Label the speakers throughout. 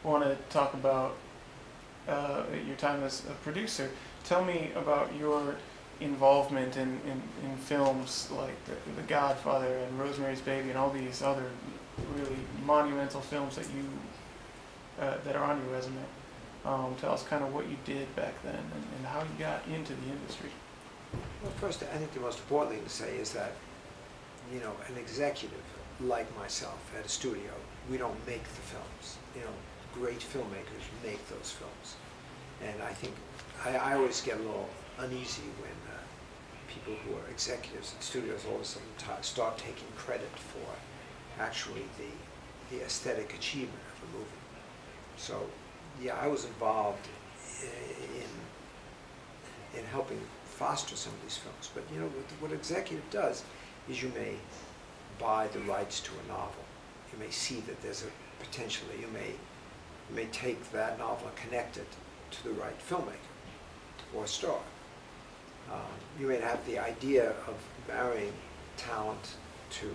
Speaker 1: want to talk about your time as a producer. Tell me about your involvement in films like The Godfather and Rosemary's Baby and all these other really monumental films that you that are on your resume. Tell us kind of what you did back then and how you got into the industry.
Speaker 2: Well, first, I think the most important thing to say is that, an executive like myself at a studio, we don't make the films. Great filmmakers make those films. And I think I always get a little uneasy when people who are executives at studios all of a sudden start taking credit for actually the aesthetic achievement of a movie. So, yeah, I was involved in helping foster some of these films. But what an executive does is you may buy the rights to a novel. You may see that there's a potential. You may take that novel and connect it to the right filmmaker or star. You may have the idea of marrying talent to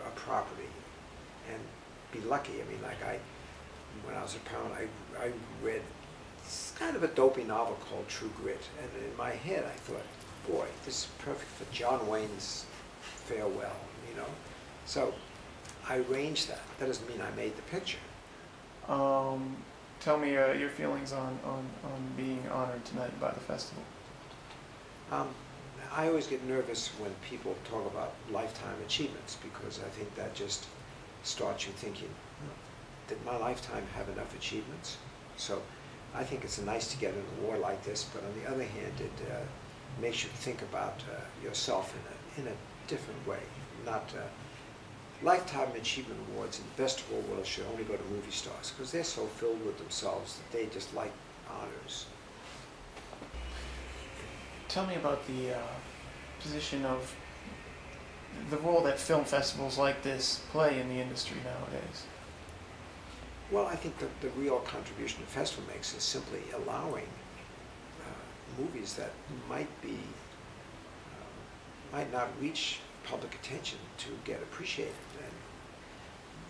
Speaker 2: a property and be lucky. I mean, when I was a parent, I read kind of a dopey novel called True Grit, and in my head I thought, boy, this is perfect for John Wayne's Farewell, So I arranged that. That doesn't mean I made the picture.
Speaker 1: Tell me your feelings on being honored tonight by the festival.
Speaker 2: I always get nervous when people talk about lifetime achievements, because I think that just starts you thinking, did my lifetime have enough achievements? So I think it's nice to get an award like this, but on the other hand, it makes you think about yourself in a different way. Not lifetime achievement awards in the festival world should only go to movie stars, because they're so filled with themselves that they just like honors.
Speaker 1: Tell me about the position of the role that film festivals like this play in the industry nowadays.
Speaker 2: Well, I think the real contribution the festival makes is simply allowing movies that might not reach public attention to get appreciated. And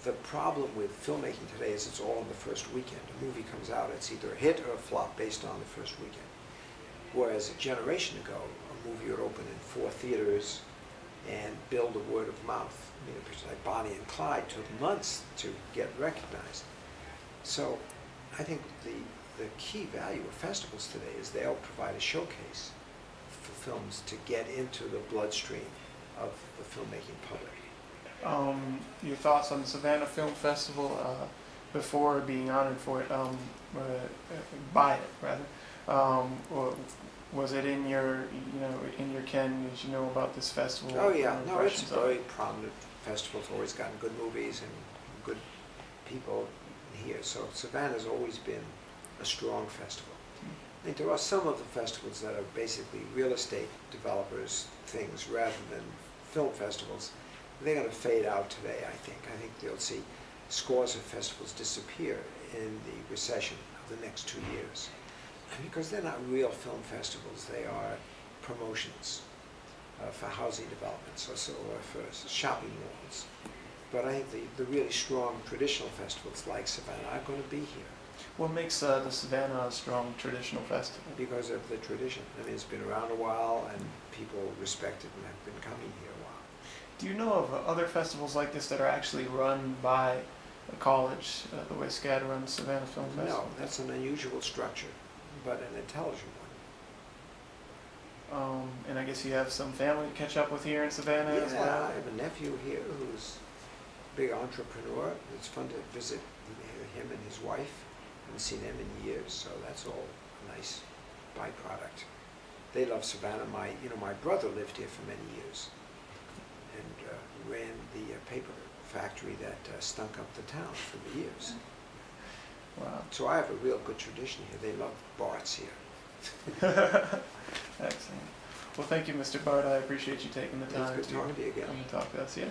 Speaker 2: the problem with filmmaking today is it's all in the first weekend. A movie comes out, it's either a hit or a flop based on the first weekend. Whereas a generation ago, a movie would open in 4 theaters and build a word of mouth. I mean, a picture like Bonnie and Clyde took months to get recognized. So I think the key value of festivals today is they'll provide a showcase for films to get into the bloodstream of the filmmaking public.
Speaker 1: Your thoughts on the Savannah Film Festival before being honored for it, by it rather. Was it in your ken? Did you know about this festival?
Speaker 2: Oh yeah, no, it's a very prominent festival. It's always gotten good movies and good people here. So Savannah's always been a strong festival. I think there are some of the festivals that are basically real estate developers things rather than film festivals. They're going to fade out today, I think. I think you'll see scores of festivals disappear in the recession of the next 2 years. Because they're not real film festivals, they are promotions for housing developments or for shopping malls. But I think the really strong traditional festivals like Savannah are going to be here.
Speaker 1: What makes the Savannah a strong traditional festival?
Speaker 2: Because of the tradition. I mean, it's been around a while and people respect it and have been coming here a while.
Speaker 1: Do you know of other festivals like this that are actually run by a college, the way SCAD runs Savannah Film Festival?
Speaker 2: No, that's an unusual structure, but an intelligent
Speaker 1: one. And I guess you have some family to catch up with here in Savannah as well?
Speaker 2: Yeah, I have a nephew here who's a big entrepreneur. It's fun to visit him and his wife. I haven't seen them in years, so that's all a nice byproduct. They love Savannah. My brother lived here for many years and ran the paper factory that stunk up the town for the years.
Speaker 1: Wow.
Speaker 2: So I have a real good tradition here. They love Bart's here.
Speaker 1: Excellent. Well, thank you, Mr. Bart. I appreciate you taking the time
Speaker 2: to talk to you again.
Speaker 1: Come and talk to us. Yeah.